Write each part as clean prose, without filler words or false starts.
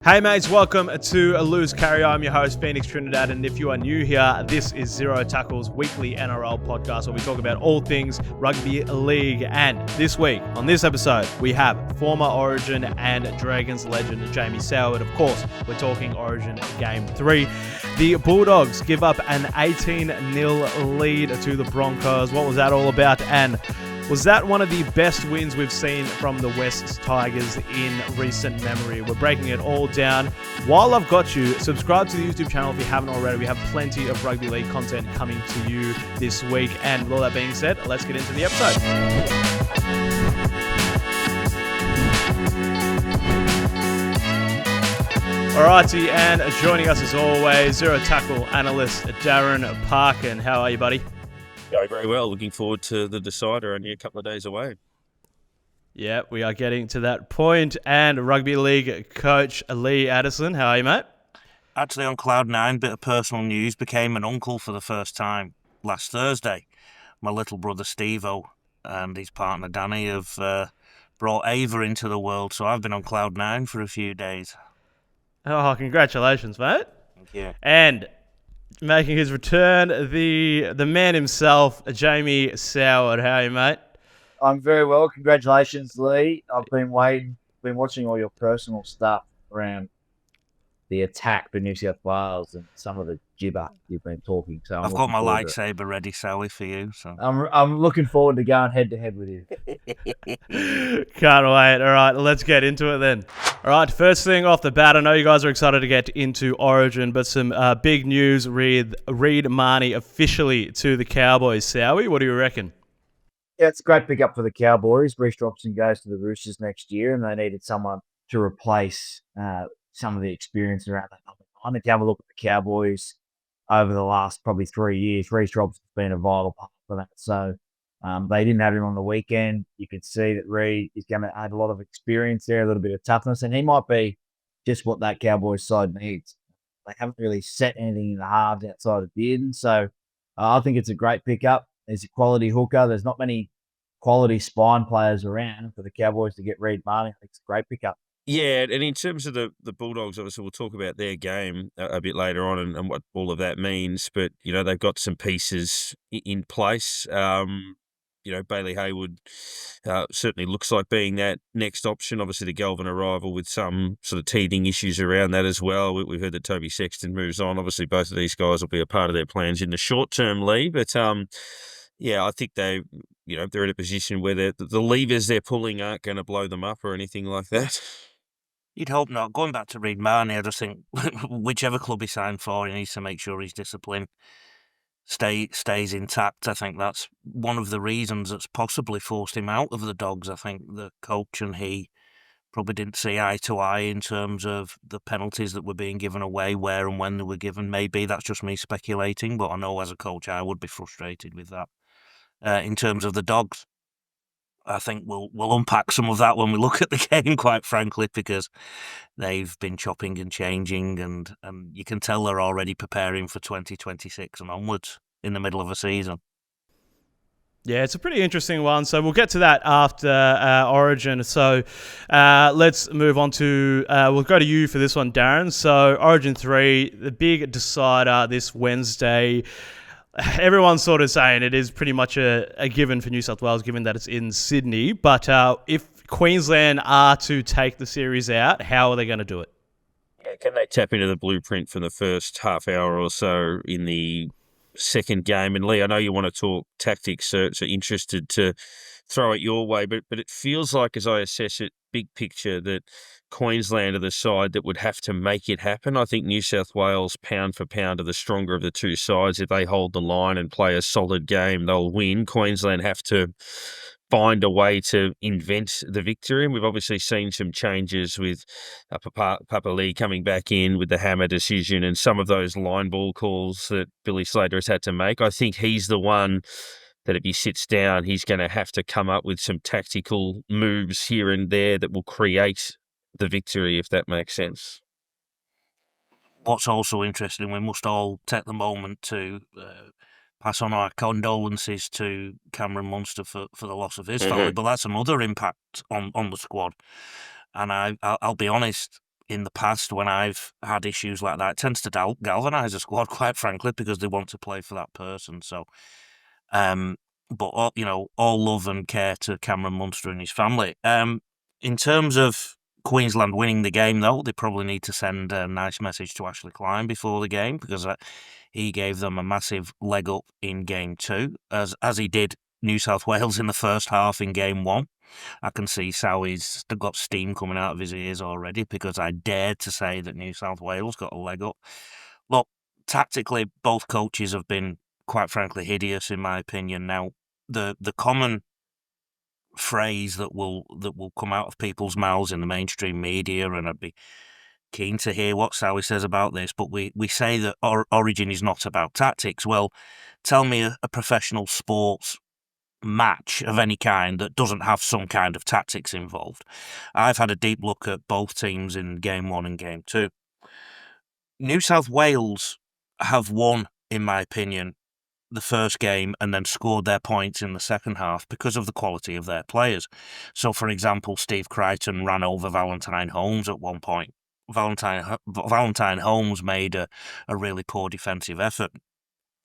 Hey mates, welcome to A Lose Carry. I'm your host, Phoenix Trinidad, and if you are new here, this is Zero Tackle's weekly NRL podcast where we talk about all things rugby league. And this week, on this episode, we have former Origin and Dragons legend Jamie Soward. Of course, we're talking Origin Game 3. The Bulldogs give up an 18-0 lead to the Broncos. What was that all about? And was that one of the best wins we've seen from the West Tigers in recent memory? We're breaking it all down. While I've got you, subscribe to the YouTube channel if you haven't already. We have plenty of rugby league content coming to you this week. And with all that being said, let's get into the episode. Alrighty, and joining us as always, Zero Tackle analyst Darren Parkin. How are you, buddy? Going very well. Looking forward to the decider, only a couple of days away. Yeah, we are getting to that point. And rugby league coach Lee Addison, how are you, mate? Actually on cloud nine, bit of personal news, became an uncle for the first time last Thursday. My little brother Steve-O and his partner Danny have brought Ava into the world, so I've been on cloud nine for a few days. Oh, congratulations, mate. Thank you. And making his return, the man himself, Jamie Soward. How are you, mate? I'm very well. Congratulations, Lee. I've been watching all your personal stuff around the attack for New South Wales and some of the gibber you've been talking. So I've got my lightsaber ready, Sally, for you. So I'm looking forward to going head to head with you. Can't wait. All right, let's get into it then. All right, first thing off the bat, I know you guys are excited to get into Origin, but some big news. Reid Mahoney officially to the Cowboys. Sowie, what do you reckon? Yeah, it's a great pickup for the Cowboys. Reece Robson goes to the Roosters next year, and they needed someone to replace some of the experience around that number 9. If you have a look at the Cowboys over the last probably 3 years, Reece Robson's been a vital part for that. So they didn't have him on the weekend. You could see that Reid is going to add a lot of experience there, a little bit of toughness, and he might be just what that Cowboys side needs. They haven't really set anything in the halves outside of Dearden, so I think it's a great pickup. There's a quality hooker. There's not many quality spine players around for the Cowboys to get Reid Mahoney. I think it's a great pickup. Yeah, and in terms of the Bulldogs, obviously we'll talk about their game a bit later on and what all of that means. But, you know, they've got some pieces in place. Bailey Hayward certainly looks like being that next option. Obviously, the Galvin arrival with some sort of teething issues around that as well. We've heard that Toby Sexton moves on. Obviously, both of these guys will be a part of their plans in the short term, Lee. But, I think they're in a position where the levers they're pulling aren't going to blow them up or anything like that. you'd hope not. Going back to Reid Mahoney, I just think whichever club he signed for, he needs to make sure his discipline stays intact. I think that's one of the reasons that's possibly forced him out of the Dogs. I think the coach and he probably didn't see eye to eye in terms of the penalties that were being given away, where and when they were given. Maybe that's just me speculating, but I know as a coach I would be frustrated with that. In terms of the Dogs, I think we'll unpack some of that when we look at the game, quite frankly, because they've been chopping and changing, and you can tell they're already preparing for 2026 and onwards in the middle of a season. Yeah, it's a pretty interesting one. So we'll get to that after Origin. So let's move on to, we'll go to you for this one, Darren. So Origin 3, the big decider this Wednesday. Everyone's sort of saying it is pretty much a given for New South Wales, given that it's in Sydney. But if Queensland are to take the series out, how are they going to do it? Yeah, can they tap into the blueprint from the first half hour or so in the second game? And Lee, I know you want to talk tactics, so interested to throw it your way, but it feels like, as I assess it, big picture, that Queensland are the side that would have to make it happen. I think New South Wales, pound for pound, are the stronger of the two sides. If they hold the line and play a solid game, they'll win. Queensland have to find a way to invent the victory. And we've obviously seen some changes with Papa Lee coming back in with the hammer decision and some of those line ball calls that Billy Slater has had to make. I think he's the one that if he sits down, he's going to have to come up with some tactical moves here and there that will create the victory, if that makes sense. What's also interesting, we must all take the moment to pass on our condolences to Cameron Munster for the loss of his family, but that's another impact on the squad. And I'll be honest, in the past when I've had issues like that, it tends to galvanise a squad, quite frankly, because they want to play for that person. So, but all love and care to Cameron Munster and his family. In terms of Queensland winning the game, though, they probably need to send a nice message to Ashley Klein before the game, because he gave them a massive leg up in game 2, as he did New South Wales in the first half in game 1. I can see Sowy's got steam coming out of his ears already, because I dared to say that New South Wales got a leg up. Look, tactically, both coaches have been, quite frankly, hideous in my opinion. Now, the common phrase that will come out of people's mouths in the mainstream media, and I'd be keen to hear what Sowy says about this, but we say that Origin is not about tactics. Well, tell me a professional sports match of any kind that doesn't have some kind of tactics involved. I've had a deep look at both teams in game 1 and game 2. New South Wales have won, in my opinion, the first game and then scored their points in the second half because of the quality of their players. So, for example, Steve Crichton ran over Valentine Holmes at one point. Valentine Holmes made a really poor defensive effort.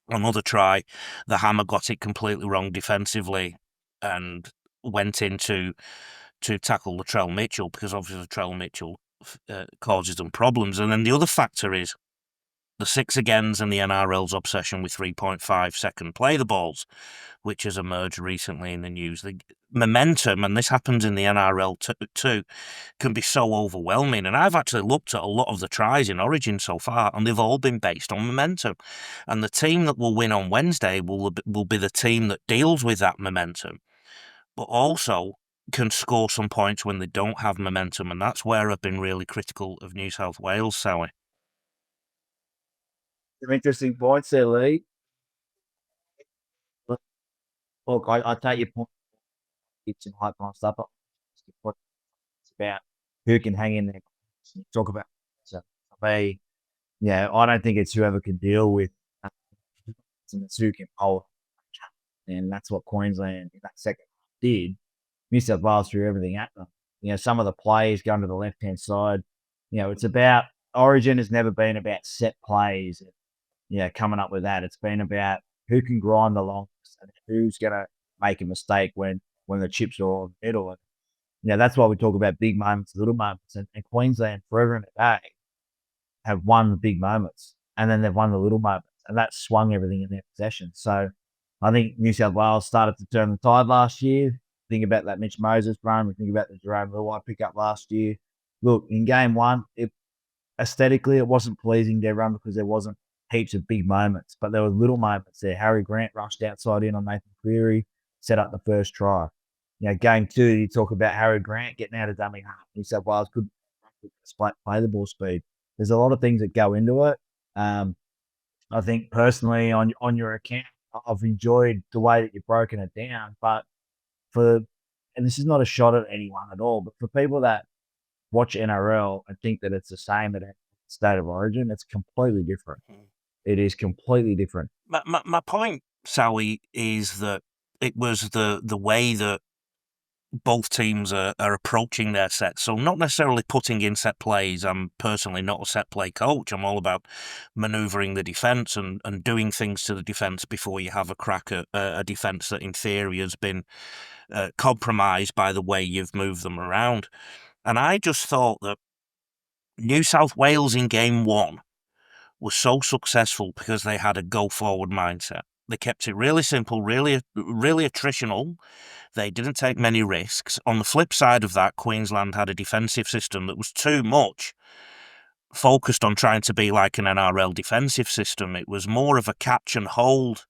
Another try, the Hammer got it completely wrong defensively and went in to tackle Latrell Mitchell, because obviously Latrell Mitchell causes them problems. And then the other factor is the 6 agains and the NRL's obsession with 3.5 second play the balls, which has emerged recently in the news. The momentum, and this happens in the NRL too, can be so overwhelming. And I've actually looked at a lot of the tries in Origin so far, and they've all been based on momentum. And the team that will win on Wednesday will be the team that deals with that momentum, but also can score some points when they don't have momentum. And that's where I've been really critical of New South Wales, Sally. Some interesting points there, Lee. Look, I take your point. It's some high kind of stuff. It's about who can hang in there. Talk about so I don't think it's whoever can deal with it's who can hold, and that's what Queensland in that second half did. New South Wales threw everything at them. Some of the plays going to the left hand side. It's about Origin has never been about set plays. Coming up with that. It's been about who can grind the longest and who's going to make a mistake when the chips are all in the middle. And, that's why we talk about big moments, little moments. And Queensland, forever and a day, have won the big moments, and then they've won the little moments, and that swung everything in their possession. So I think New South Wales started to turn the tide last year. Think about that Mitch Moses run. We think about the Jerome Luai pickup last year. Look, in game 1, aesthetically, it wasn't pleasing their run because there wasn't heaps of big moments, but there were little moments there. Harry Grant rushed outside in on Nathan Cleary, set up the first try. Game 2, you talk about Harry Grant getting out of dummy half. New South Wales could play the ball speed. There's a lot of things that go into it. I think personally on your account, I've enjoyed the way that you've broken it down, but and this is not a shot at anyone at all, but for people that watch NRL and think that it's the same at State of Origin, it's completely different. It is completely different. My point, Sowy, is that it was the way that both teams are approaching their sets. So not necessarily putting in set plays. I'm personally not a set play coach. I'm all about manoeuvring the defence and doing things to the defence before you have a crack at a defence that in theory has been compromised by the way you've moved them around. And I just thought that New South Wales in game 1 was so successful because they had a go-forward mindset. They kept it really simple, really attritional. They didn't take many risks. On the flip side of that, Queensland had a defensive system that was too much focused on trying to be like an NRL defensive system. It was more of a catch and hold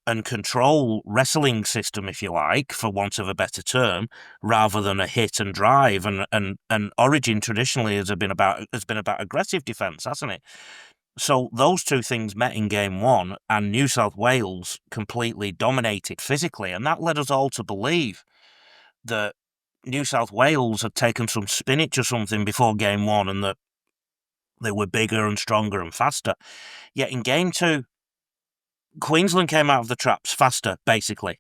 and control wrestling system, if you like, for want of a better term, rather than a hit and drive. And Origin traditionally has been about aggressive defence, hasn't it? So those two things met in game 1, and New South Wales completely dominated physically, and that led us all to believe that New South Wales had taken some spinach or something before game 1, and that they were bigger and stronger and faster. Yet in game 2, Queensland came out of the traps faster, basically,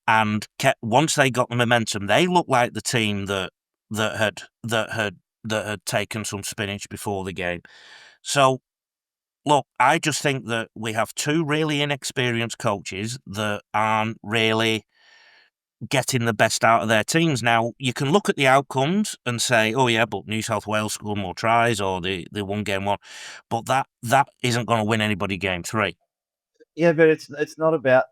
and once they got the momentum, they looked like the team that had that had taken some spinach before the game. So, look, I just think that we have two really inexperienced coaches that aren't really getting the best out of their teams. Now, you can look at the outcomes and say, oh yeah, but New South Wales scored more tries or they won game 1. But that isn't going to win anybody game 3. Yeah, but it's not about.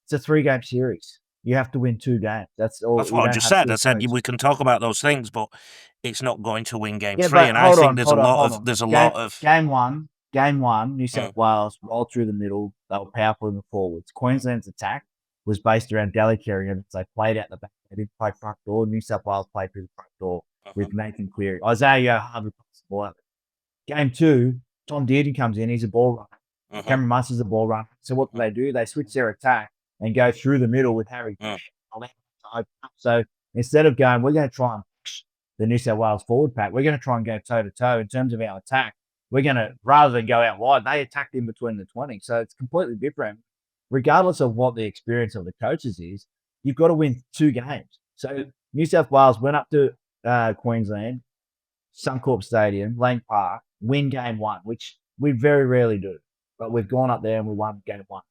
It's a 3-game series. You have to win 2 games. That's all. That's what I just said. I said we can talk about those things, but it's not going to win game 3. And I think there's a lot of game one. New South Wales rolled through the middle. They were powerful in the forwards. Queensland's attack was based around Daly carrying. They played out the back. They didn't play front door. New South Wales played through the front door with Nathan Cleary. Isaiah Harvey puts the ball out. Game 2, Tom Dearden comes in. He's a ball runner. Cameron Munster's a ball runner. So what do? They switch their attack and go through the middle with Harry. So instead of going, we're going to try and push the New South Wales forward pack, we're going to try and go toe-to-toe in terms of our attack. We're going to, rather than go out wide, they attacked in between the 20. So it's completely different. Regardless of what the experience of the coaches is, you've got to win 2 games. So New South Wales went up to Queensland, Suncorp Stadium, Lang Park, win game 1, which we very rarely do. But we've gone up there and we won game 1.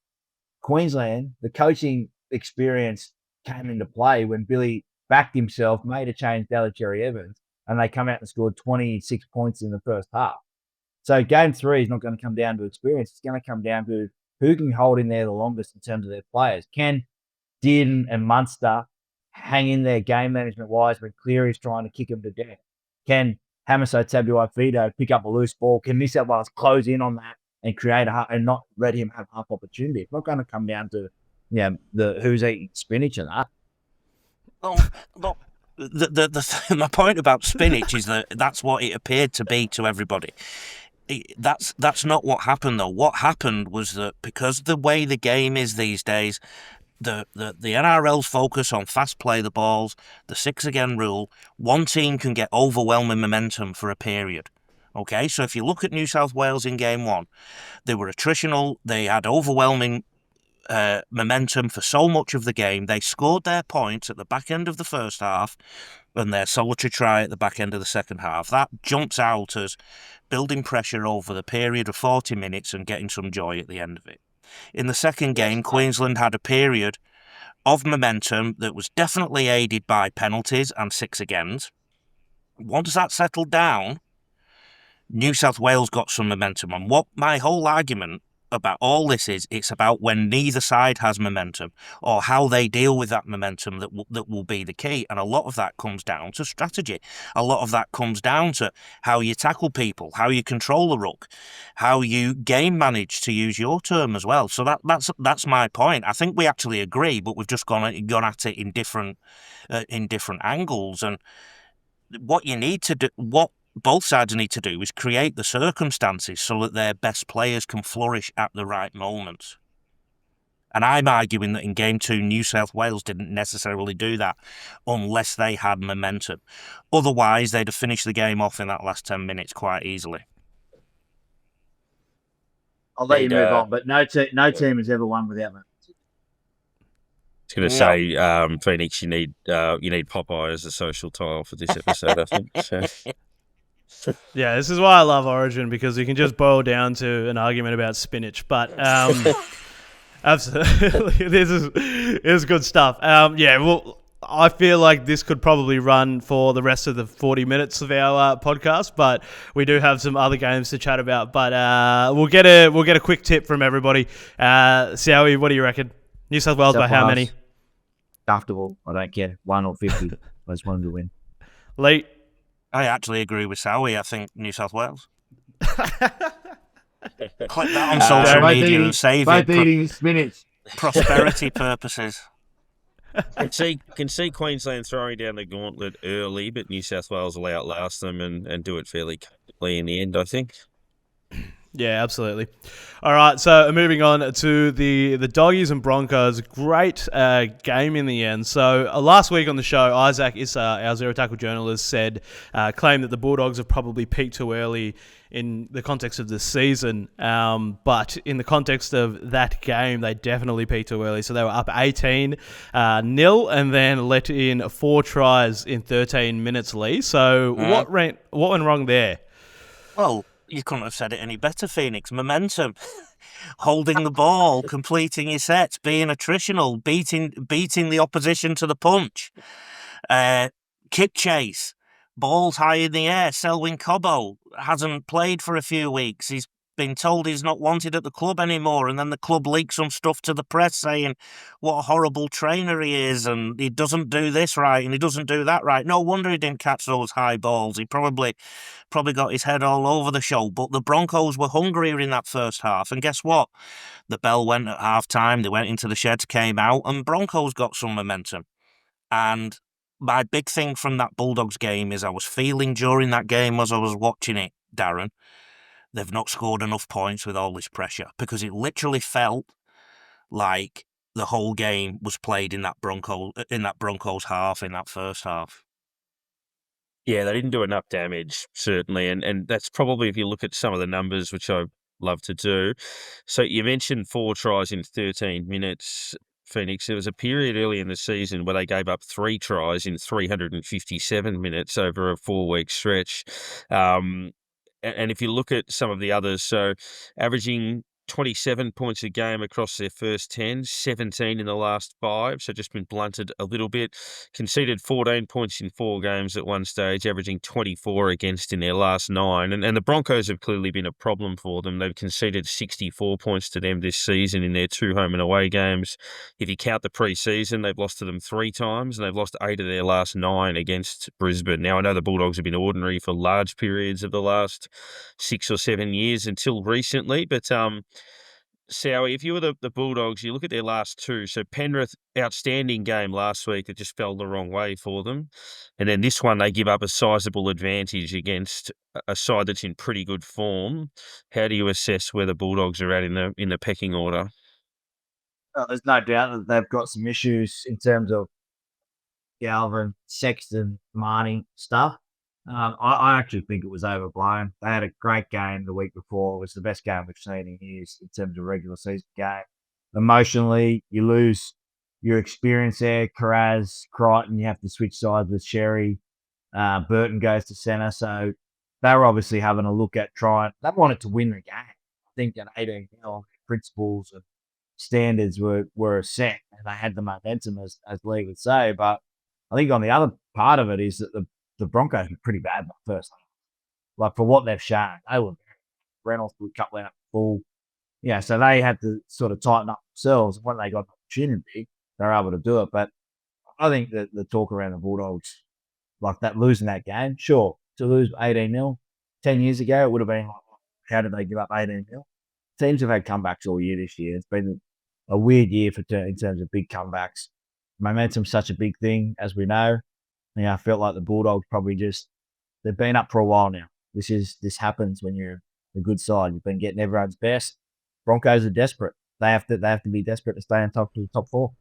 Queensland, the coaching experience came into play when Billy backed himself, made a change, Cherry Evans, and they come out and scored 26 points in the first half. So game 3 is not going to come down to experience. It's going to come down to who can hold in there the longest in terms of their players. Can Dearden and Munster hang in there game management-wise when Cleary's trying to kick them to death? Can Hamiso Tabuai-Fidow pick up a loose ball? Can New South Wales close in on that and create and not let him have half opportunity? It's not going to come down to the who's eating spinach and that. Well, my point about spinach is that's what it appeared to be to everybody. That's not what happened though. What happened was that because the way the game is these days, the NRL's focus on fast play the balls, the 6 again rule, one team can get overwhelming momentum for a period. Okay, so if you look at New South Wales in game 1, they were attritional. They had overwhelming momentum for so much of the game. They scored their points at the back end of the first half and their solitary try at the back end of the second half. That jumps out as building pressure over the period of 40 minutes and getting some joy at the end of it. In the second game, Queensland had a period of momentum that was definitely aided by penalties and 6 agains. Once that settled down, New South Wales got some momentum. And what my whole argument about all this is, it's about when neither side has momentum or how they deal with that momentum that will be the key. And a lot of that comes down to strategy. A lot of that comes down to how you tackle people, how you control the ruck, how you game manage, to use your term as well. So that's my point. I think we actually agree, but we've just gone at it in different angles. And what you need to do, what both sides need to do, is create the circumstances so that their best players can flourish at the right moments. And I'm arguing that in game 2, New South Wales didn't necessarily do that unless they had momentum. Otherwise, they'd have finished the game off in that last 10 minutes quite easily. I'll let you move on, but no team has ever won without momentum. I was going to say, Phoenix, you need Popeye as a social tile for this episode, I think. So. Yeah, this is why I love Origin, because you can just boil down to an argument about spinach. But absolutely, this is good stuff. Well, I feel like this could probably run for the rest of the 40 minutes of our podcast, but we do have some other games to chat about. But we'll get a quick tip from everybody. Sowie, what do you reckon? New South Wales by how many? Comfortable. I don't care. 1 or 50. I just want them to win. Lee? I actually agree with Sowie. I think New South Wales. Click that on social media and save it. Eating spinach. Prosperity purposes. Can see Queensland throwing down the gauntlet early, but New South Wales will outlast them and do it fairly comfortably in the end, I think. Yeah, absolutely. All right, so moving on to the Doggies and Broncos. Great game in the end. So last week on the show, Isaac Issa, our Zero Tackle journalist, claimed that the Bulldogs have probably peaked too early in the context of the season. But in the context of that game, they definitely peaked too early. So they were up 18-0 and then let in 4 tries in 13 minutes, Lee. So what went wrong there? Well, you couldn't have said it any better, Phoenix. Momentum. Holding the ball, completing your sets, being attritional, beating the opposition to the punch. Kick chase, balls high in the air. Selwyn Cobbo hasn't played for a few weeks. He's been told he's not wanted at the club anymore, and then the club leaks some stuff to the press saying what a horrible trainer he is, and he doesn't do this right, and he doesn't do that right. No wonder he didn't catch those high balls. He probably got his head all over the show. But the Broncos were hungrier in that first half, and guess what? The bell went at half-time, they went into the sheds, came out, and Broncos got some momentum. And my big thing from that Bulldogs game is I was feeling during that game as I was watching it, Darren, they've not scored enough points with all this pressure, because it literally felt like the whole game was played in that Broncos half, in that first half. Yeah, they didn't do enough damage, certainly. And that's probably, if you look at some of the numbers, which I love to do. So you mentioned 4 tries in 13 minutes, Phoenix. There was a period early in the season where they gave up 3 tries in 357 minutes over a 4-week stretch. And if you look at some of the others, so averaging 27 points a game across their first 10, 17 in the last 5, so just been blunted a little bit. Conceded 14 points in 4 games at one stage, averaging 24 against in their last 9. And the Broncos have clearly been a problem for them. They've conceded 64 points to them this season in their 2 home and away games. If you count the pre-season, they've lost to them 3 times, and they've lost 8 of their last 9 against Brisbane. Now, I know the Bulldogs have been ordinary for large periods of the last 6 or 7 years until recently, but Sowie, if you were the Bulldogs, you look at their last 2. So Penrith, outstanding game last week that just fell the wrong way for them. And then this one, they give up a sizable advantage against a side that's in pretty good form. How do you assess where the Bulldogs are at in the pecking order? There's no doubt that they've got some issues in terms of Galvin, Sexton, Mahoney stuff. I actually think it was overblown. They had a great game the week before. It was the best game we've seen in years in terms of regular season game. Emotionally, you lose your experience there. Carraz, Crichton, you have to switch sides with Sherry. Burton goes to centre. So they were obviously having a look at trying. They wanted to win the game. I think at 18 principles and standards were set, and they had the momentum, as Lee would say. But I think on the other part of it is that the Broncos were pretty bad in the first half. Like, for what they've shown, they were Reynolds would cut out full. Yeah, so they had to sort of tighten up themselves. When they got an opportunity, they were able to do it. But I think that the talk around the Bulldogs, like that, losing that game, sure, to lose 18-0, 10 years ago, it would have been like, how did they give up 18-0? Teams have had comebacks all year this year. It's been a weird year in terms of big comebacks. Momentum's such a big thing, as we know. Yeah, I felt like the Bulldogs probably they've been up for a while now. This happens when you're a good side. You've been getting everyone's best. Broncos are desperate. They have to be desperate to stay in top 4.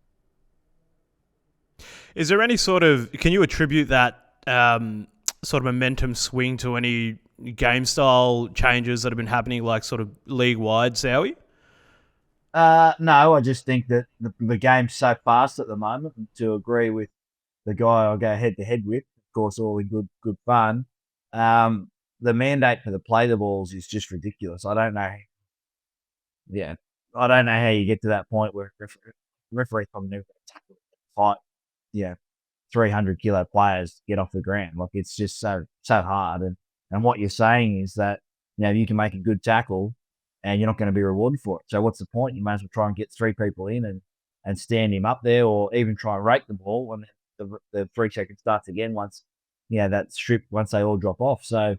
Is there any can you attribute that sort of momentum swing to any game style changes that have been happening, like sort of league wide, Sowie? No, I just think that the game's so fast at the moment. And to agree with the guy I go head to head with, of course, all in good fun. The mandate for the play the balls is just ridiculous. I don't know. Yeah, I don't know how you get to that point where referee probably never tackle fight. Yeah, 300 kilo players get off the ground. Like, it's just so hard. And what you're saying is that you can make a good tackle and you're not going to be rewarded for it. So what's the point? You may as well try and get 3 people in and stand him up there, or even try and rake the ball when the 3 second starts again once that's stripped, once they all drop off. So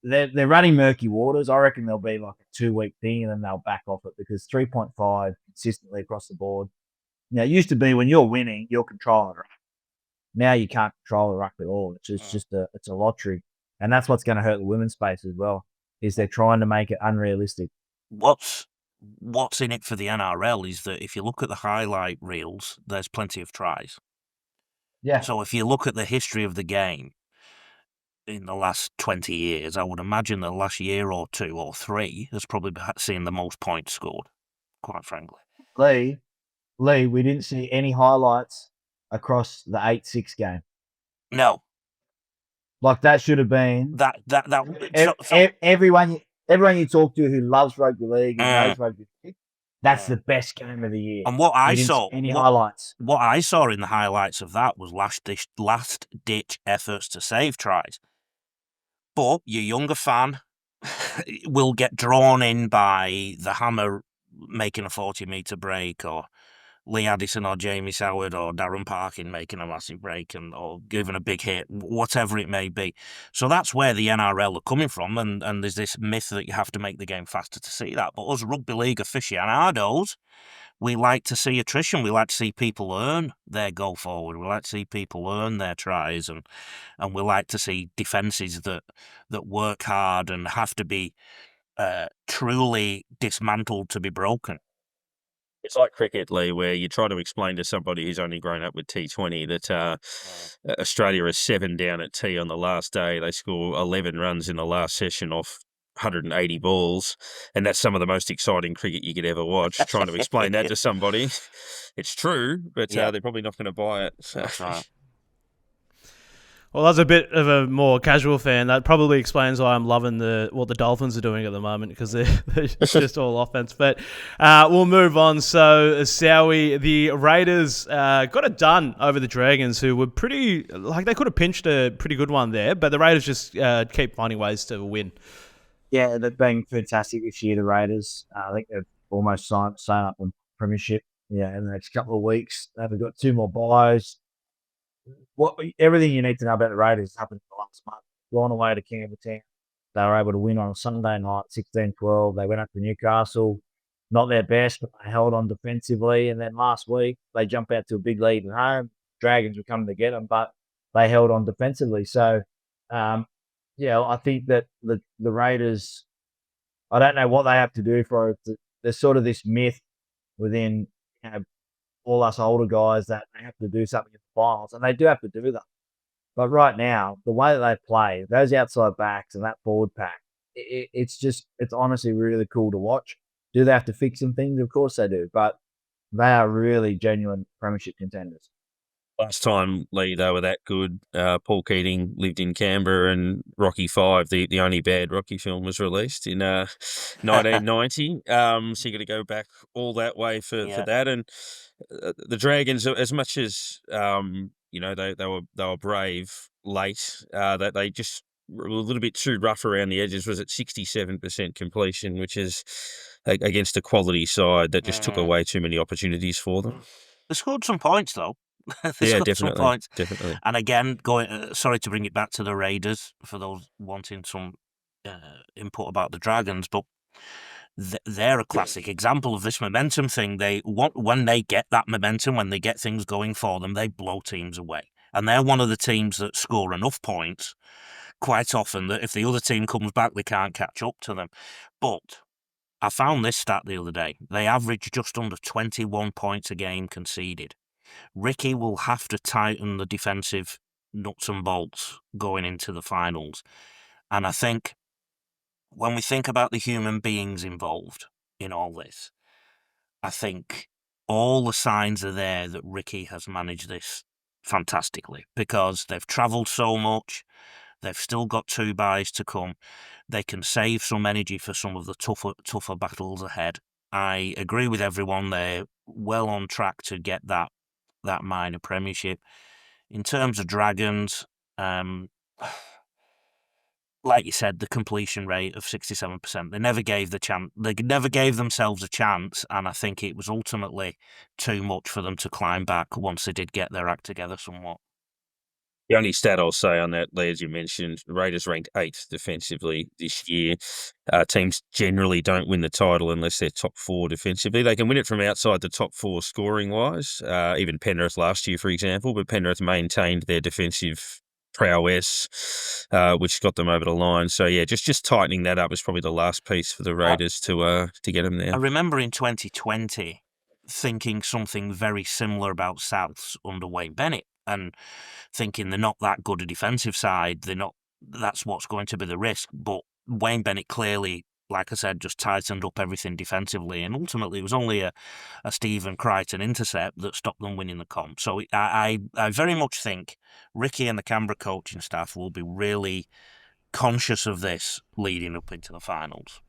they're running murky waters. I reckon there'll be like a 2-week thing, and then they'll back off it, because 3.5 consistently across the board. It used to be when you're winning, you're controlling the ruck. Now you can't control the ruck at all. It's a lottery, and that's what's going to hurt the women's space as well. Is they're trying to make it unrealistic. What's in it for the NRL is that if you look at the highlight reels, there's plenty of tries. Yeah. So if you look at the history of the game, in the last 20 years, I would imagine the last year or 2 or 3 has probably seen the most points scored, quite frankly. Lee, we didn't see any highlights across the 8-6 game. No, Like that should have been everyone you talk to who loves rugby league and knows rugby league, that's the best game of the year. And what I We didn't saw, see any highlights. What I saw in the highlights of that was last ditch efforts to save tries. But your younger fan will get drawn in by the hammer making a 40-metre break, or Lee Addison or Jamie Soward or Darren Parkin making a massive break or giving a big hit, whatever it may be. So that's where the NRL are coming from, and there's this myth that you have to make the game faster to see that. But us rugby league aficionados, we like to see attrition. We like to see people earn their go forward. We like to see people earn their tries, and we like to see defences that work hard and have to be truly dismantled to be broken. It's like cricket, Lee, where you try to explain to somebody who's only grown up with T20 that Australia is 7 down at T on the last day. They score 11 runs in the last session off 180 balls, and that's some of the most exciting cricket you could ever watch. Trying to explain that to somebody, it's true, but they're probably not going to buy it. So. That's right. Well, that's a bit of a more casual fan. That probably explains why I'm loving what the Dolphins are doing at the moment, because they're just all offense. But we'll move on. So, Sowie, the Raiders got it done over the Dragons, who were pretty, they could have pinched a pretty good one there, but the Raiders just keep finding ways to win. Yeah, they've been fantastic this year, the Raiders. I think they've almost signed up on Premiership. Yeah, in the next couple of weeks. They've got 2 more buys. Everything you need to know about the Raiders happened in the last month. Gone away to King of the Town. They were able to win on a Sunday night, 16-12. They went up to Newcastle. Not their best, but they held on defensively. And then last week, they jumped out to a big lead at home. Dragons were coming to get them, but they held on defensively. So, I think that the Raiders, I don't know what they have to do for it. There's sort of this myth within all us older guys that they have to do something in the finals, and they do have to do that. But right now, the way that they play, those outside backs and that forward pack, it's honestly really cool to watch. Do they have to fix some things? Of course they do, but they are really genuine Premiership contenders. Last time, Lee, they were that good. Paul Keating lived in Canberra, and Rocky V, the only bad Rocky film, was released in 1990. So you got to go back all that way for that. And the Dragons, as much as they were brave late, that they just were a little bit too rough around the edges. Was at 67% completion, which is against a quality side that just took away too many opportunities for them. They scored some points though. Definitely. Some points. Definitely. And again, sorry to bring it back to the Raiders for those wanting some input about the Dragons, but they're a classic example of this momentum thing. When they get that momentum, when they get things going for them, they blow teams away. And they're one of the teams that score enough points quite often that if the other team comes back, they can't catch up to them. But I found this stat the other day. They average just under 21 points a game conceded. Ricky will have to tighten the defensive nuts and bolts going into the finals. And I think when we think about the human beings involved in all this, I think all the signs are there that Ricky has managed this fantastically, because they've travelled so much. They've still got 2 buys to come. They can save some energy for some of the tougher battles ahead. I agree with everyone. They're well on track to get that minor Premiership. In terms of Dragons, like you said, the completion rate of 67%. They never gave themselves a chance, and I think it was ultimately too much for them to climb back once they did get their act together somewhat. The only stat I'll say on that, Lee, as you mentioned, the Raiders ranked 8th defensively this year. Teams generally don't win the title unless they're top 4 defensively. They can win it from outside the top 4 scoring-wise, even Penrith last year, for example, but Penrith maintained their defensive prowess, which got them over the line. So, yeah, just tightening that up was probably the last piece for the Raiders to get them there. I remember in 2020 thinking something very similar about Souths under Wayne Bennett, and thinking they're not that good a defensive side. They're not that's what's going to be the risk. But Wayne Bennett clearly, like I said, just tightened up everything defensively, and ultimately it was only a Stephen Crichton intercept that stopped them winning the comp. So I very much think Ricky and the Canberra coaching staff will be really conscious of this leading up into the finals.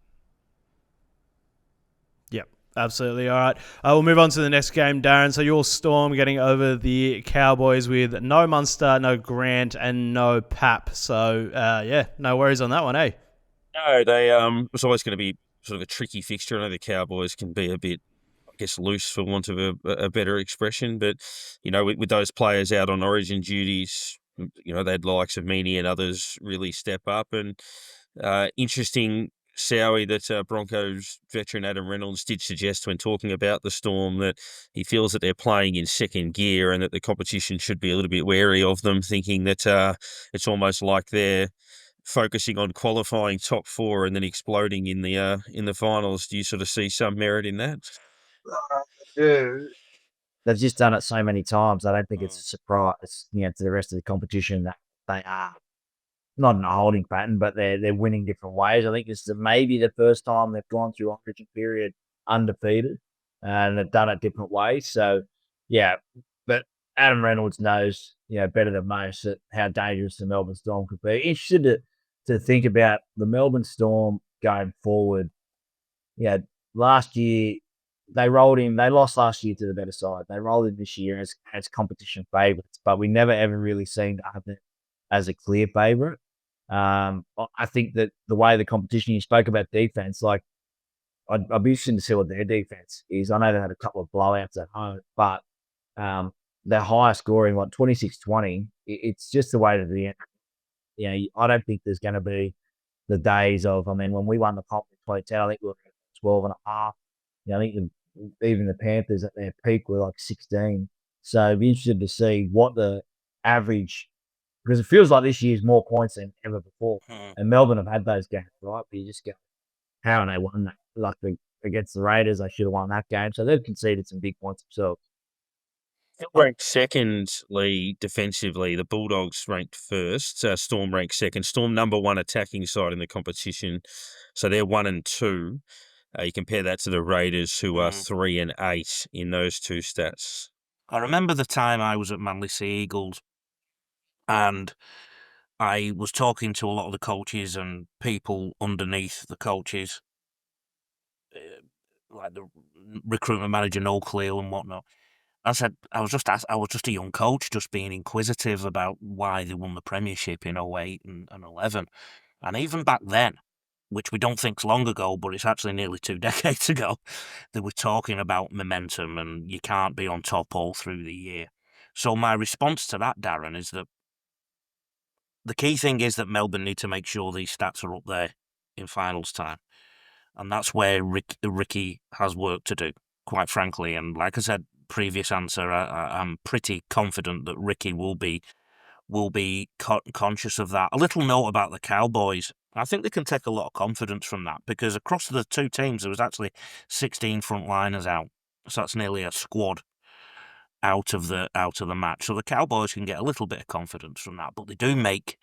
Yep, absolutely. All right, we'll move on to the next game, Darren. So your Storm getting over the Cowboys with no Munster, no Grant, and no Pap. So no worries on that one, eh? No, they it's always going to be sort of a tricky fixture. I know the Cowboys can be a bit, I guess, loose for want of a better expression, but with those players out on Origin duties, they had the likes of Mahoney and others really step up. And interesting, Soward, that Broncos veteran Adam Reynolds did suggest when talking about the Storm that he feels that they're playing in second gear and that the competition should be a little bit wary of them, thinking that it's almost like they're focusing on qualifying top four and then exploding in the finals. Do you sort of see some merit in that? They've just done it so many times. I don't think it's a surprise, to the rest of the competition that they are not in a holding pattern, but they're winning different ways. I think this is maybe the first time they've gone through Origin period undefeated, and they've done it different ways. So, yeah, but Adam Reynolds knows, better than most how dangerous the Melbourne Storm could be. Interested to think about the Melbourne Storm going forward. Last year they rolled him. They lost last year to the better side. They rolled him this year as competition favourites, but we never ever really seemed to have them as a clear favourite. I think that the way the competition, you spoke about defense, like I'd be interested to see what their defense is. I know they had a couple of blowouts at home, but their highest scoring, 26-20, it's just the way to the end. I don't think there's going to be the days of, when we won the comp in 2010, I think we were 12 and a half. I think even the Panthers at their peak were like 16. So I'd be interested to see what the average, because it feels like this year's more points than ever before. And Melbourne have had those games, right? But you just go, how have they won that? Like against the Raiders, they should have won that game. So they've conceded some big points themselves. Ranked second, Lee, defensively. The Bulldogs ranked first. Storm ranked second. Storm number one attacking side in the competition. So they're 1 and 2. You compare that to the Raiders, who are 3 and 8 in those two stats. I remember the time I was at Manly Sea Eagles, and I was talking to a lot of the coaches and people underneath the coaches, like the recruitment manager Noel Cleal and whatnot. I said I was just a young coach, just being inquisitive about why they won the Premiership in 08 and 11, and even back then, which we don't think's long ago, but it's actually nearly 2 decades ago, they were talking about momentum and you can't be on top all through the year. So my response to that, Darren, is that the key thing is that Melbourne need to make sure these stats are up there in finals time. And that's where Ricky has work to do, quite frankly. And like I said, previous answer, I'm pretty confident that Ricky will be conscious of that. A little note about the Cowboys. I think they can take a lot of confidence from that, because across the two teams there was actually 16 frontliners out, so that's nearly a squad out of the match. So the Cowboys can get a little bit of confidence from that, but they do make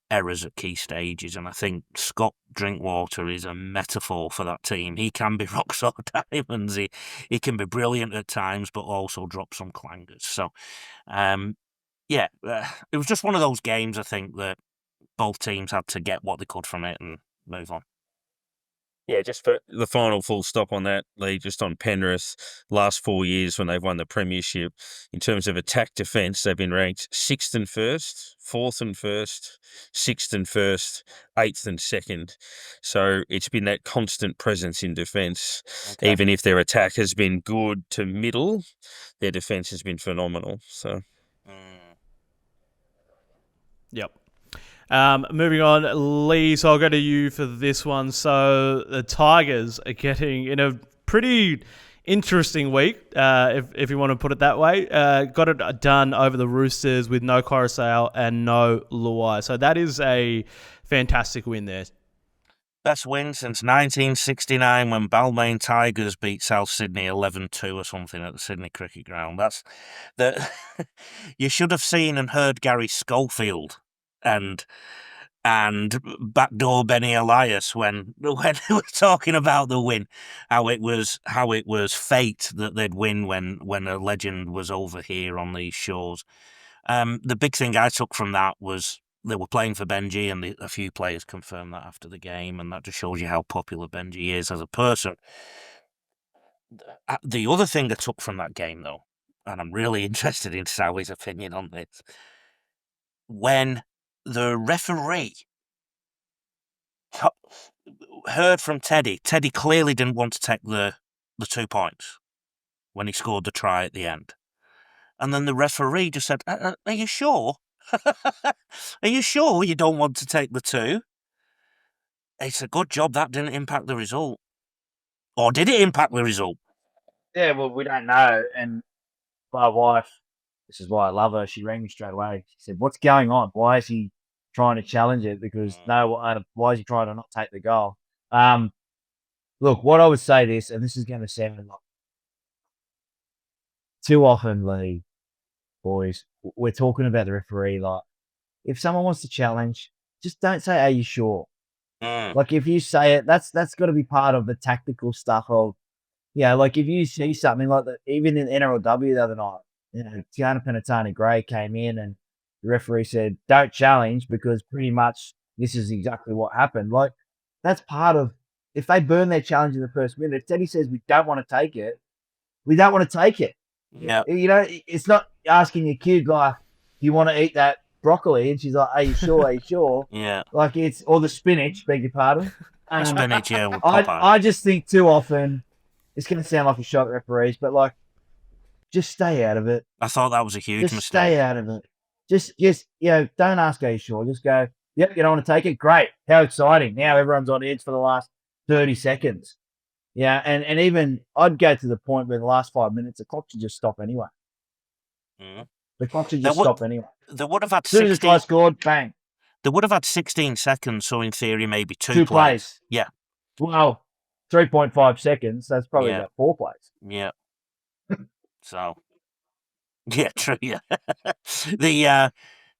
errors at key stages, and I think Scott Drinkwater is a metaphor for that team. He can be rock solid diamonds. He can be brilliant at times, but also drop some clangers. So, it was just one of those games, I think, that both teams had to get what they could from it and move on. Yeah, just for the final full stop on that, Lee, just on Penrith, last 4 years when they've won the Premiership, in terms of attack defence, they've been ranked 6th and 1st, 4th and 1st, 6th and 1st, 8th and 2nd. So it's been that constant presence in defence. Okay. Even if their attack has been good to middle, their defence has been phenomenal. So, Yep. Moving on, Lee, so I'll go to you for this one. So the Tigers are getting in a pretty interesting week, if you want to put it that way. Got it done over the Roosters with no Coruscant and no Luai. So that is a fantastic win there. Best win since 1969 when Balmain Tigers beat South Sydney 11-2 or something at the Sydney Cricket Ground. That's the you should have seen and heard Gary Schofield and and backdoor Benny Elias when they were talking about the win, how it was fate that they'd win when a legend was over here on these shores. The big thing I took from that was they were playing for Benji, and a few players confirmed that after the game, and that just shows you how popular Benji is as a person. The other thing I took from that game, though, and I'm really interested in Sowie's opinion on this, when the referee heard from Teddy clearly didn't want to take the 2 points when he scored the try at the end. And then the referee just said, are you sure? Are you sure you don't want to take the 2? It's a good job that didn't impact the result. Or did it impact the result? Yeah, well, we don't know. And my wife, this is why I love her, she rang me straight away. She said, what's going on? Why is he trying to challenge it? Because why is he trying to not take the goal? Look, what I would say this, and this is going to sound like too often, Lee, boys, we're talking about the referee. Like, if someone wants to challenge, just don't say, are you sure? Like, if you say it, that's got to be part of the tactical stuff of, like if you see something like that, even in NRLW the other night, Tiana Penatani Gray came in and the referee said, don't challenge because pretty much this is exactly what happened. Like, that's part of, if they burn their challenge in the first minute, if Teddy says we don't want to take it, we don't want to take it. Yeah. It's not asking your kid, like, do you want to eat that broccoli? And she's like, are you sure? Are you sure? Yeah. Like, or the spinach, beg your pardon. Spinach, yeah. I just think too often, it's going to sound like a shot at referees, but like, just stay out of it. I thought that was a huge mistake. Stay out of it. Just don't ask, are you sure? Just go, yep, you don't want to take it? Great. How exciting. Now everyone's on edge for the last 30 seconds. Yeah, and even I'd go to the point where the last 5 minutes, the clock should just stop anyway. The clock should just stop anyway. They would have had as soon as I scored, bang. They would have had 16 seconds, so in theory, maybe two plays. Yeah. Well, 3.5 seconds, that's probably about 4 plays. Yeah. So, yeah, true, yeah.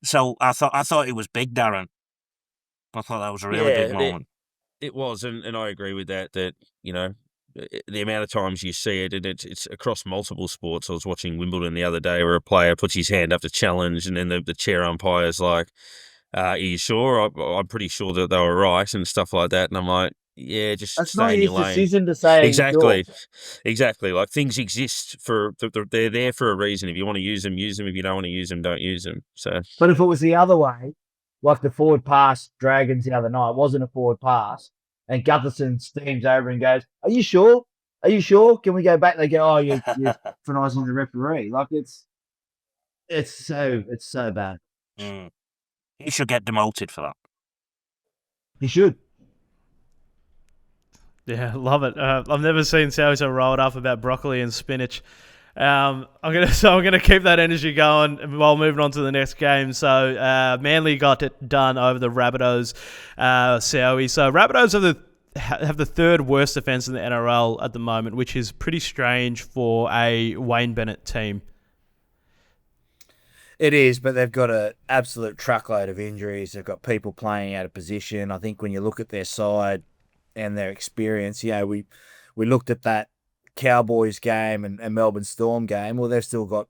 So I thought it was big, Darren. I thought that was a really big moment. It was, and I agree with that, the amount of times you see it, and it's across multiple sports. I was watching Wimbledon the other day where a player puts his hand up to challenge, and then the chair umpire's like, are you sure? I'm pretty sure that they were right, and stuff like that. And I'm like, yeah, just stay in your lane. That's not his decision to say. Exactly. Like, things exist they're there for a reason. If you want to use them, use them. If you don't want to use them, don't use them. So, but if it was the other way, like the forward pass Dragons the other night, wasn't a forward pass, and Gutherson steams over and goes, are you sure? Are you sure? Can we go back? They go, oh, you're patronising the referee. Like, it's so bad. He should get demoted for that. He should. Yeah, love it. I've never seen Sally so rolled up about broccoli and spinach. I'm gonna keep that energy going while moving on to the next game. So Manly got it done over the Rabbitohs, Sowie. So Rabbitohs have the third worst defence in the NRL at the moment, which is pretty strange for a Wayne Bennett team. It is, but they've got an absolute truckload of injuries. They've got people playing out of position. I think when you look at their side and their experience, we looked at that Cowboys game and Melbourne Storm game. Well, they've still got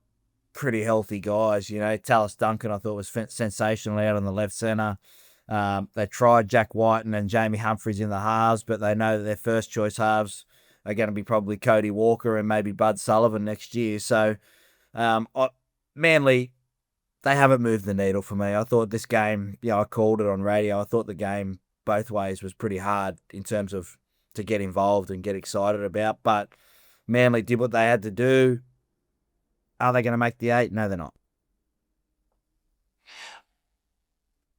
pretty healthy guys. Tallis Duncan, I thought, was sensational out on the left centre. They tried Jack Whiten and Jamie Humphries in the halves, but they know that their first choice halves are going to be probably Cody Walker and maybe Bud Sullivan next year. So Manly, they haven't moved the needle for me. I thought this game, I called it on radio. I thought the game both ways was pretty hard in terms of to get involved and get excited about. But Manly did what they had to do. Are they going to make the 8? No, they're not.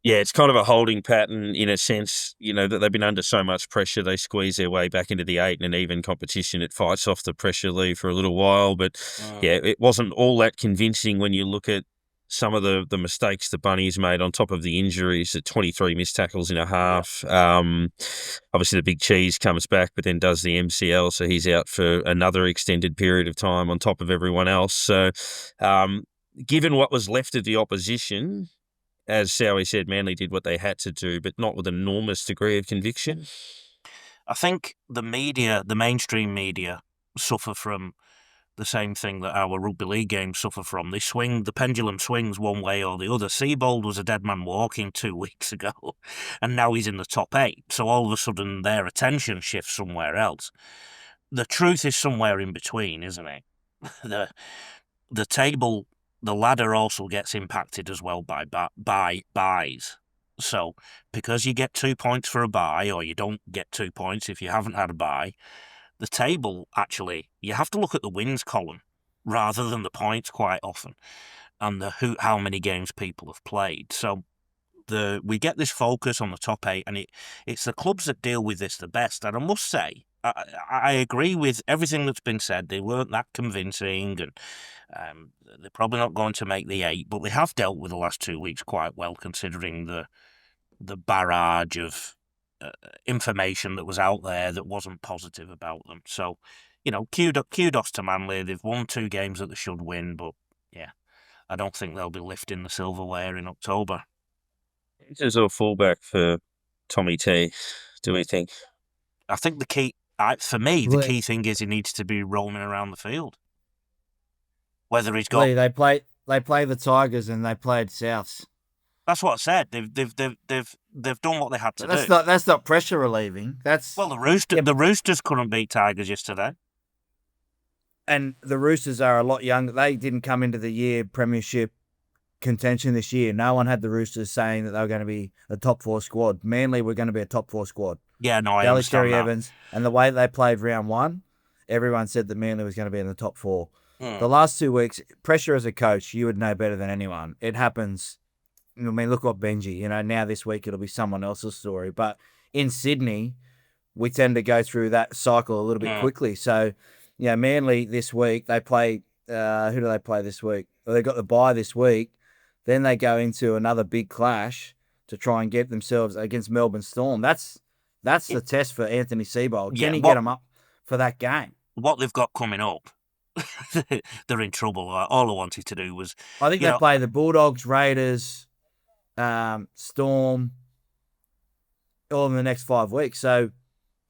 Yeah, it's kind of a holding pattern in a sense, that they've been under so much pressure. They squeeze their way back into the 8 in an even competition. It fights off the pressure, Lee, for a little while. But, it wasn't all that convincing when you look at some of the mistakes the Bunnies made on top of the injuries, the 23 missed tackles in a half. Obviously, the Big Cheese comes back, but then does the MCL, so he's out for another extended period of time on top of everyone else. So, given what was left of the opposition, as Sowie said, Manly did what they had to do, but not with an enormous degree of conviction. I think the media, the mainstream media, suffer from the same thing that our rugby league games suffer from. The pendulum swings one way or the other. Seabold was a dead man walking 2 weeks ago, and now he's in the top 8. So all of a sudden their attention shifts somewhere else. The truth is somewhere in between, isn't it? The table, the ladder also gets impacted as well by buys. So because you get 2 points for a bye, or you don't get 2 points if you haven't had a bye, the table, actually, you have to look at the wins column rather than the points quite often, and how many games people have played. So we get this focus on the top 8, and it's the clubs that deal with this the best. And I must say, I agree with everything that's been said. They weren't that convincing, and they're probably not going to make the 8, but they have dealt with the last 2 weeks quite well, considering the barrage of information that was out there that wasn't positive about them. So, kudos to Manly. They've won 2 games that they should win, but yeah, I don't think they'll be lifting the silverware in October. Is a fullback for Tommy T, do we think? I think the key thing is he needs to be roaming around the field. Whether he's got... Lee, they play the Tigers and they played Souths. That's what I said. They've done what they had to do. That's not pressure relieving. The Roosters couldn't beat Tigers yesterday. And the Roosters are a lot younger. They didn't come into the year Premiership contention this year. No one had the Roosters saying that they were going to be a top 4 squad. Manly were going to be a top 4 squad. Yeah, no, I understand Terry that. Evans, and the way they played round 1, everyone said that Manly was going to be in the top 4. Hmm. The last 2 weeks, pressure as a coach, you would know better than anyone. It happens. I mean, look what Benji, now this week it'll be someone else's story. But in Sydney, we tend to go through that cycle a little bit quickly. So, Manly this week, they play, who do they play this week? Well, they got the bye this week. Then they go into another big clash to try and get themselves against Melbourne Storm. That's the test for Anthony Seibold. Can he get them up for that game? What they've got coming up, they're in trouble. All I wanted to do was... I think they play the Bulldogs, Raiders, Storm, all in the next 5 weeks. So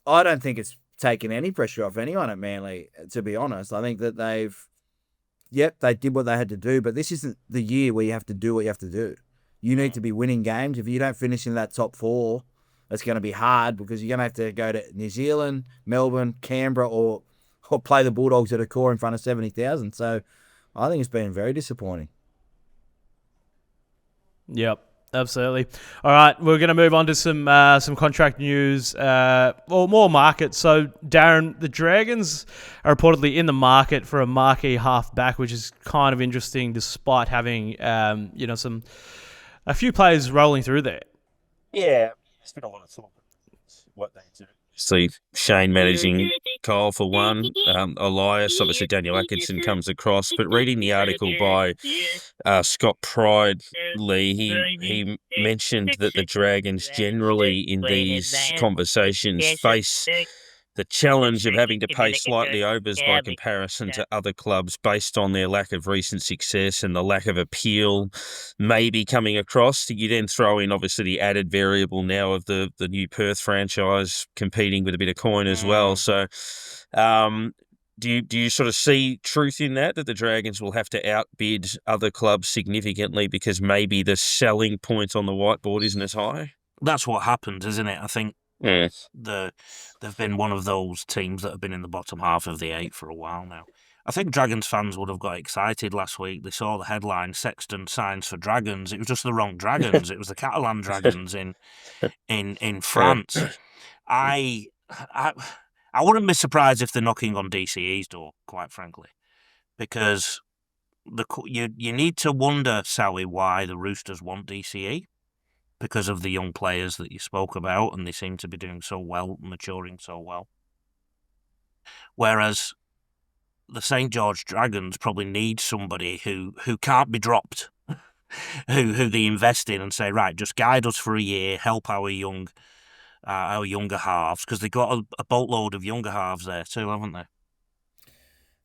I don't think it's taken any pressure off anyone at Manly, to be honest. I think that they did what they had to do, but this isn't the year where you have to do what you have to do. You need to be winning games. If you don't finish in that top 4, it's going to be hard because you're going to have to go to New Zealand, Melbourne, Canberra, or play the Bulldogs at a core in front of 70,000. So I think it's been very disappointing. Yep. Absolutely. All right, we're going to move on to some contract news, more market. So, Darren, the Dragons are reportedly in the market for a marquee halfback, which is kind of interesting, despite having a few players rolling through there. Yeah, there's been a lot of talk about what they do. See Shane managing Kyle for one, Elias, obviously Daniel Atkinson comes across, but reading the article by Scott Pride, Lee, he mentioned that the Dragons generally in these conversations face the challenge of having to pay slightly overs by comparison to other clubs based on their lack of recent success and the lack of appeal maybe coming across. You then throw in obviously the added variable now of the new Perth franchise competing with a bit of coin as well. So do you sort of see truth in that the Dragons will have to outbid other clubs significantly because maybe the selling point on the whiteboard isn't as high? That's what happens, isn't it? I think Yes. they've been one of those teams that have been in the bottom half of the 8 for a while now. I think Dragons fans would have got excited last week. They saw the headline, Sexton signs for Dragons. It was just the wrong Dragons. It was the Catalan Dragons in France. I wouldn't be surprised if they're knocking on DCE's door, quite frankly, because you need to wonder, Sally, why the Roosters want DCE. Because of the young players that you spoke about, and they seem to be doing so well, maturing so well. Whereas the St. George Dragons probably need somebody who can't be dropped, who they invest in and say, right, just guide us for a year, help our younger halves, because they've got a boatload of younger halves there too, haven't they?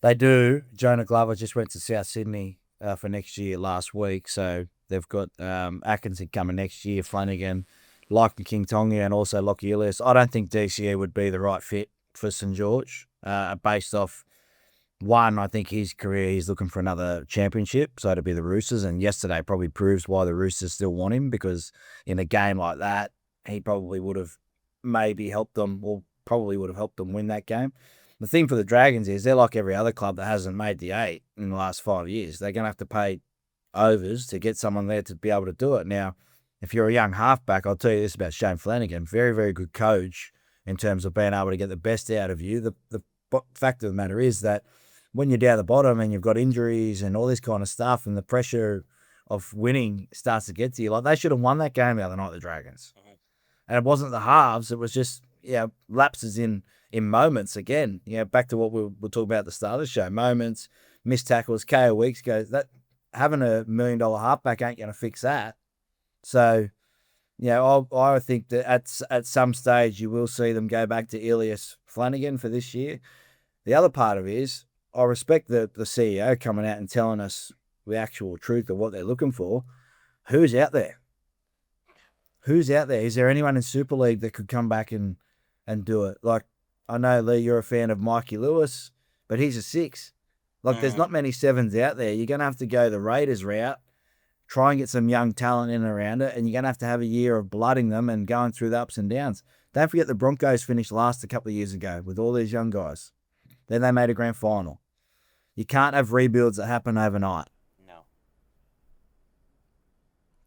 They do. Jonah Glover just went to South Sydney for next year last week, so They've got Atkinson coming next year, Flanagan, like King Tonga, and also Lockie Ilias. I don't think DCE would be the right fit for St George, based off, one, I think his career, he's looking for another championship, so to be the Roosters, and yesterday probably proves why the Roosters still want him, because in a game like that, he probably would have maybe helped them, or probably would have helped them win that game. The thing for the Dragons is they're like every other club that hasn't made the 8 in the last 5 years. They're going to have to pay overs to get someone there to be able to do it. Now, if you're a young halfback, I'll tell you this about Shane Flanagan, very, very good coach in terms of being able to get the best out of you. The fact of the matter is that when you're down the bottom and you've got injuries and all this kind of stuff, and the pressure of winning starts to get to you, like they should have won that game the other night, the Dragons. And it wasn't the halves, it was just lapses in moments again. Back to what we were talking about at the start of the show. Moments, missed tackles, KO weeks goes. That having $1 million halfback ain't going to fix that. So, I think that at some stage you will see them go back to Ilias Flanagan for this year. The other part of it is, I respect the CEO coming out and telling us the actual truth of what they're looking for. Who's out there? Who's out there? Is there anyone in Super League that could come back and do it? Like, I know, Lee, you're a fan of Mikey Lewis, but he's a 6. Like, there's not many 7s out there. You're going to have to go the Raiders route, try and get some young talent in and around it, and you're going to have a year of blooding them and going through the ups and downs. Don't forget the Broncos finished last a couple of years ago with all these young guys. Then they made a grand final. You can't have rebuilds that happen overnight. No.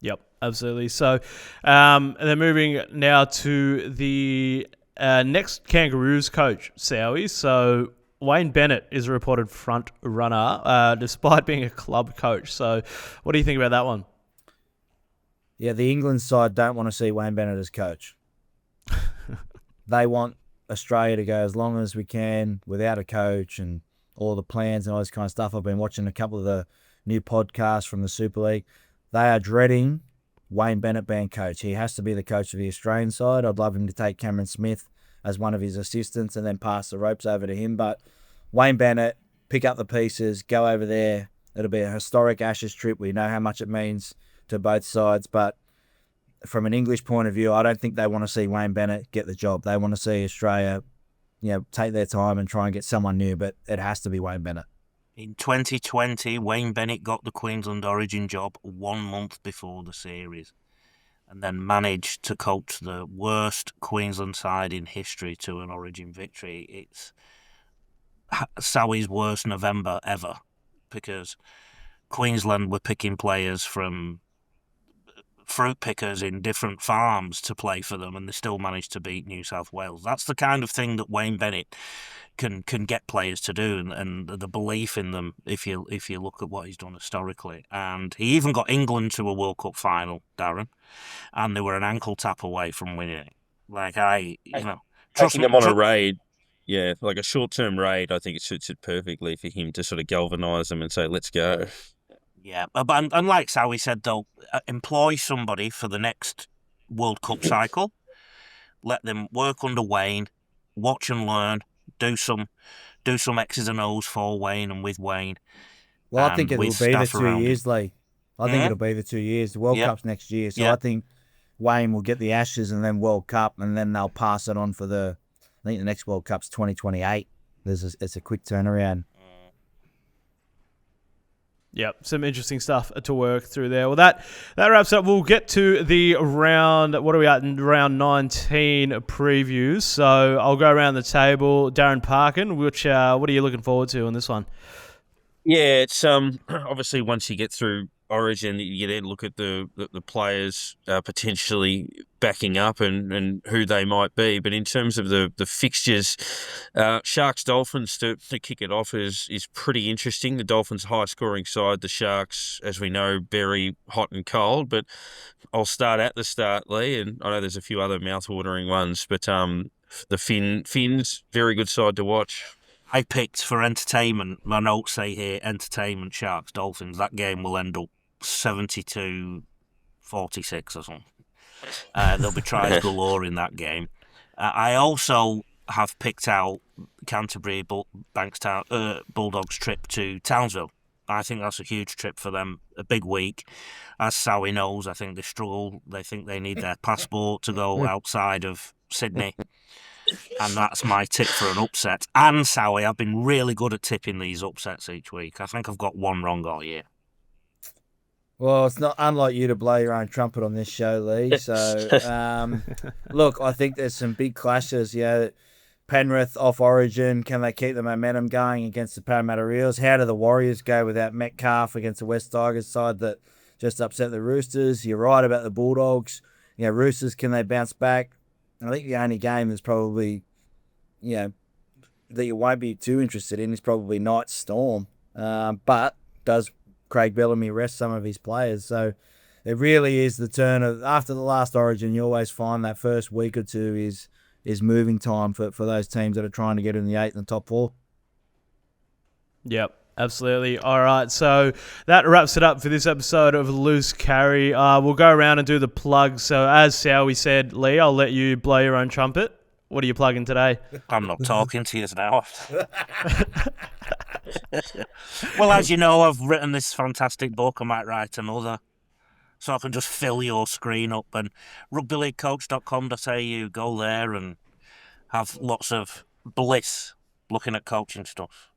Yep, absolutely. So, and then moving now to the next Kangaroos coach, Sowie. So, Wayne Bennett is a reported front runner, despite being a club coach. So, what do you think about that one? Yeah, the England side don't want to see Wayne Bennett as coach. They want Australia to go as long as we can without a coach and all the plans and all this kind of stuff. I've been watching a couple of the new podcasts from the Super League. They are dreading Wayne Bennett being coach. He has to be the coach of the Australian side. I'd love him to take Cameron Smith as one of his assistants and then pass the ropes over to him. But Wayne Bennett, pick up the pieces, go over there. It'll be a historic Ashes trip. We know how much it means to both sides. But from an English point of view, I don't think they want to see Wayne Bennett get the job. They want to see Australia take their time and try and get someone new, but it has to be Wayne Bennett. In 2020, Wayne Bennett got the Queensland Origin job 1 month before the series, and then managed to coach the worst Queensland side in history to an Origin victory. It's Sowie's worst November ever, because Queensland were picking players from fruit pickers in different farms to play for them, and they still managed to beat New South Wales. That's the kind of thing that Wayne Bennett can get players to do, and the belief in them, if you look at what he's done historically. And he even got England to a World Cup final, Darren, and they were an ankle tap away from winning it. Taking them on a raid, like a short-term raid, I think it suits it perfectly for him to sort of galvanise them and say, let's go. Yeah, and like Sowie said, though, employ somebody for the next World Cup cycle. Let them work under Wayne, watch and learn, do some X's and O's for Wayne and with Wayne. Well, I think it will be the 2 years, Lee. I think it'll be the 2 years. The World Cup's next year, so I think Wayne will get the Ashes and then World Cup, and then they'll pass it on for I think the next World Cup's 2028. It's a quick turnaround. Yep, some interesting stuff to work through there. Well, that wraps up. We'll get to the round, what are we at, round 19 previews. So I'll go around the table. Darren Parkin, what are you looking forward to on this one? Yeah, it's obviously once you get through Origin, you then look at the players potentially backing up and who they might be. But in terms of the fixtures, Sharks Dolphins to kick it off is pretty interesting. The Dolphins high scoring side, the Sharks, as we know, very hot and cold. But I'll start at the start, Lee, and I know there's a few other mouth-watering ones, but the Finns, very good side to watch. I picked for entertainment. My notes say here, entertainment, Sharks, Dolphins. That game will end up 72-46 or something. There'll be tries galore in that game. I also have picked out Canterbury Bulldogs trip to Townsville I think that's a huge trip for them, a big week. As Soward knows, I think they struggle. They think they need their passport to go outside of Sydney. And that's my tip for an upset. And Soward, I've been really good at tipping these upsets each week. I think I've got one wrong all year. Well, it's not unlike you to blow your own trumpet on this show, Lee. So, look, I think there's some big clashes. Yeah, Penrith off Origin. Can they keep the momentum going against the Parramatta Eels? How do the Warriors go without Metcalf against the West Tigers side that just upset the Roosters? You're right about the Bulldogs. Roosters, can they bounce back? I think the only game is probably, that you won't be too interested in is probably Knights Storm. But does Craig Bellamy rest some of his players? So it really is the turn of, after the last Origin, you always find that first week or two is moving time for those teams that are trying to get in the 8 and the top 4. Yep, absolutely. All right, so that wraps it up for this episode of Loose Carry. We'll go around and do the plugs. So as Sowie said, Lee, I'll let you blow your own trumpet. What are you plugging today? I'm not talking to you now. Well, as you know, I've written this fantastic book. I might write another. So I can just fill your screen up, and rugbyleaguecoach.com.au, go there and have lots of bliss looking at coaching stuff.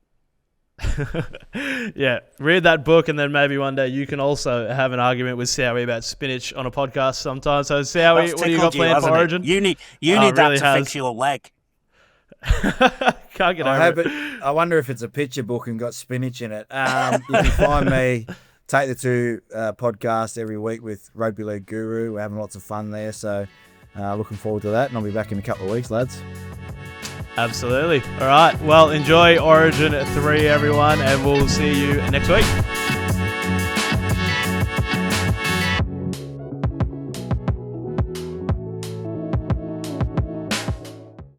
Yeah, read that book, and then maybe one day you can also have an argument with Sowie about spinach on a podcast sometime. So Sowie, what do you got planned for Origin? You need that to fix your leg. Can't get over it. I wonder if it's a picture book and got spinach in it. You can find me, Take the Two podcast every week with Rugby League Guru. We're having lots of fun there, so looking forward to that, and I'll be back in a couple of weeks, lads. Absolutely. All right, well, enjoy Origin 3, everyone, and we'll see you next week.